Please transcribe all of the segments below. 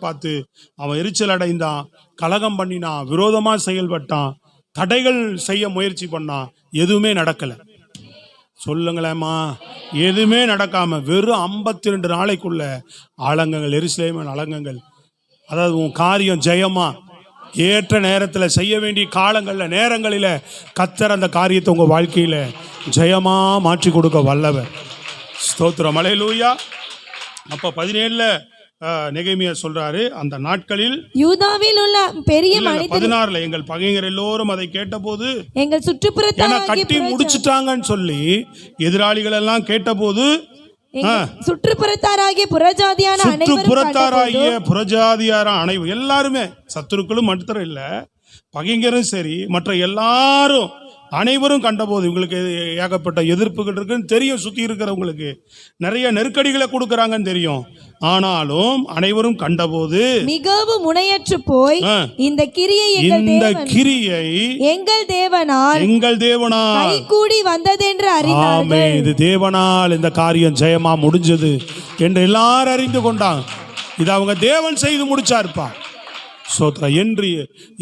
பார்த்து அவன் எரிச்சல் அடைந்தான், கலகம் பண்ணினான், விரோதமா செயல்பட்டான், தடைகள் செய்ய முயற்சி பண்ணான். எதுவுமே நடக்கல. சொல்லுங்களேம்மா, எதுவுமே நடக்காம வெறும் 52 நாளைக்குள்ள ஆலங்கங்கள், எருசலேமின் ஆலங்கங்கள், அதாவது உன் காரியம் ஜெயமா ஏற்ற நேரத்தில் செய்ய வேண்டிய காலங்களில் நேரங்களில் கர்த்தர் அந்த காரியத்தை உங்கள் வாழ்க்கையில் ஜெயமா மாற்றி கொடுக்க வல்லவர். ஸ்தோத்திரம், அல்லேலூயா. அப்போ 17 நெகேமியா சொல்றாரு, அந்த நாட்களில் யூதாவில் உள்ள பெரிய மனிதர் 16 எங்கள் பகைஞர் எல்லோரும் அதை கேட்டபோது, எங்கள் சுற்றுப்புறத்தார் கட்டி முடிச்சுட்டாங்கன்னு சொல்லி எதிராளிகள் எல்லாம் கேட்டபோது, சுற்றுப்புறத்தாராகிய புறஜாதியார அனைவரும் எல்லாருமே, சத்துருக்களும் மட்டும் இல்ல, பகைஞரும் சரி, மற்ற எல்லாரும் அனைவரும் கண்டபோது, இவங்களுக்கு ஏகப்பட்ட எதிர்ப்புகள் இருக்குன்னு தெரியும், சுத்தி இருக்கிறவங்களுக்கு நிறைய நெருக்கடிகளை கொடுக்கறாங்கன்னு தெரியும். ஆனாலும் அனைவரும் கண்டபோது மிகவும் முனையற்று போய் இந்த கிரியை எங்கள் தேவனால் கைகூடி வந்ததென்று அறிந்தார்கள். இது தேவனால் இந்த காரியம் ஜெயமா முடிஞ்சது என்று எல்லாரும் அறிந்து கொண்டாங்க. இது அவங்க தேவன் செய்து முடிச்சாருப்பா. சோத்ரா, என்று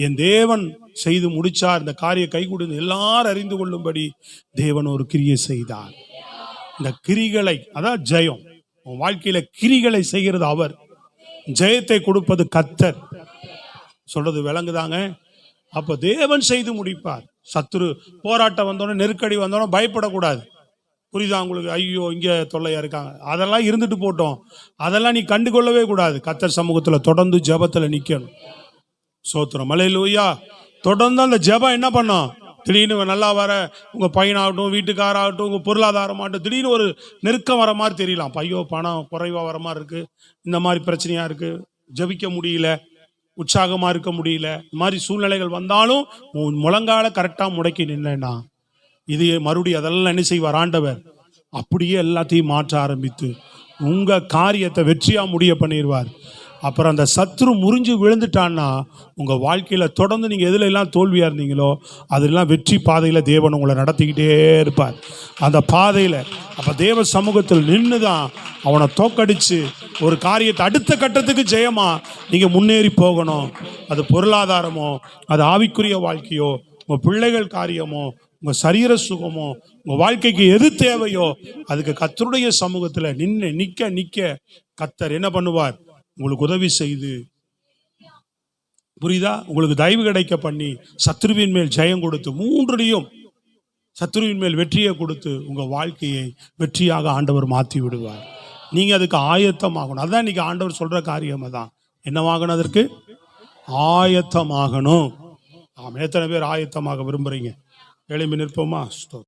என் தேவன் செய்து முடிச்சார், இந்த காரிய கைகூடி எல்லாரும் அறிந்து கொள்ளும்படி தேவன் ஒரு கிரியை செய்தார். இந்த கிரிகளை, அதான் ஜெயம். உன் வாழ்க்கையில கிரிகளை செய்கிறது அவர், ஜெயத்தை கொடுப்பது கர்த்தர். சொல்றது விளங்குதாங்க? அப்ப தேவன் செய்து முடிப்பார். சத்துரு போராட்டம் வந்தோடனே, நெருக்கடி வந்தோடனே பயப்படக்கூடாது. புரியுதா உங்களுக்கு? ஐயோ இங்க தொல்லையா இருக்காங்க, அதெல்லாம் இருந்துட்டு போட்டோம், அதெல்லாம் நீ கண்டுகொள்ளவே கூடாது. கர்த்தர் சமூகத்துல தொடர்ந்து ஜெபத்துல நிக்கணும். சோத்திரம், அல்லேலூயா. தொடர்ந்து அந்த ஜெபம் என்ன பண்ணும்? திடீர்னு நல்லா வர உங்க பையனாகட்டும், வீட்டுக்காராகட்டும், உங்க பொருளாதாரமாகட்டும், திடீர்னு ஒரு நெருக்கம் வர மாதிரி தெரியலாம். ஐயோ பணம் குறைவா வர மாதிரி இருக்கு, இந்த மாதிரி பிரச்சனையா இருக்கு, ஜெபிக்க முடியல, உற்சாகமா இருக்க முடியல, இந்த மாதிரி சூழ்நிலைகள் வந்தாலும் உன் முழங்கால கரெக்டா முடக்கி நின்னா, இது மறுபடியும் அதெல்லாம் என்ன செய்வார் ஆண்டவர்? அப்படியே எல்லாத்தையும் மாற்ற ஆரம்பித்து உங்க காரியத்தை வெற்றியா முடிய பண்ணிடுவார். அப்புறம் அந்த சத்ரு முறிஞ்சு விழுந்துட்டான்னா உங்க வாழ்க்கையில தொடர்ந்து நீங்க எதுல எல்லாம் தோல்வியா இருந்தீங்களோ அதெல்லாம் வெற்றி பாதையில தேவன் உங்களை நடத்திக்கிட்டே இருப்பார். அந்த பாதையில அப்ப தேவ சமூகத்தில் நின்றுதான் அவனை தோக்கடிச்சு ஒரு காரியத்தை அடுத்த கட்டத்துக்கு ஜெயமா நீங்க முன்னேறி போகணும். அது பொருளாதாரமோ, அது ஆவிக்குரிய வாழ்க்கையோ, உங்க பிள்ளைகள் காரியமோ, உங்க சரீர சுகமோ, உங்க வாழ்க்கைக்கு எது தேவையோ அதுக்கு கர்த்தருடைய சமூகத்துல நிக்க நிக்க கர்த்தர் என்ன பண்ணுவார்? உங்களுக்கு உதவி செய்து, புரியுதா, உங்களுக்கு தயவு கிடைக்க பண்ணி சத்ருவின் மேல் ஜெயம் கொடுத்து, மூன்றுலையும் சத்ருவின் மேல் வெற்றியை கொடுத்து உங்க வாழ்க்கையை வெற்றியாக ஆண்டவர் மாற்றி விடுவார். நீங்க அதுக்கு ஆயத்தமாகணும். அதான் இன்னைக்கு ஆண்டவர் சொல்ற காரியம் தான். என்னவாகணும்? அதற்கு ஆயத்தமாகணும். எத்தனை பேர் ஆயத்தமாக விரும்புறீங்க? எழும்பி நிற்போமா?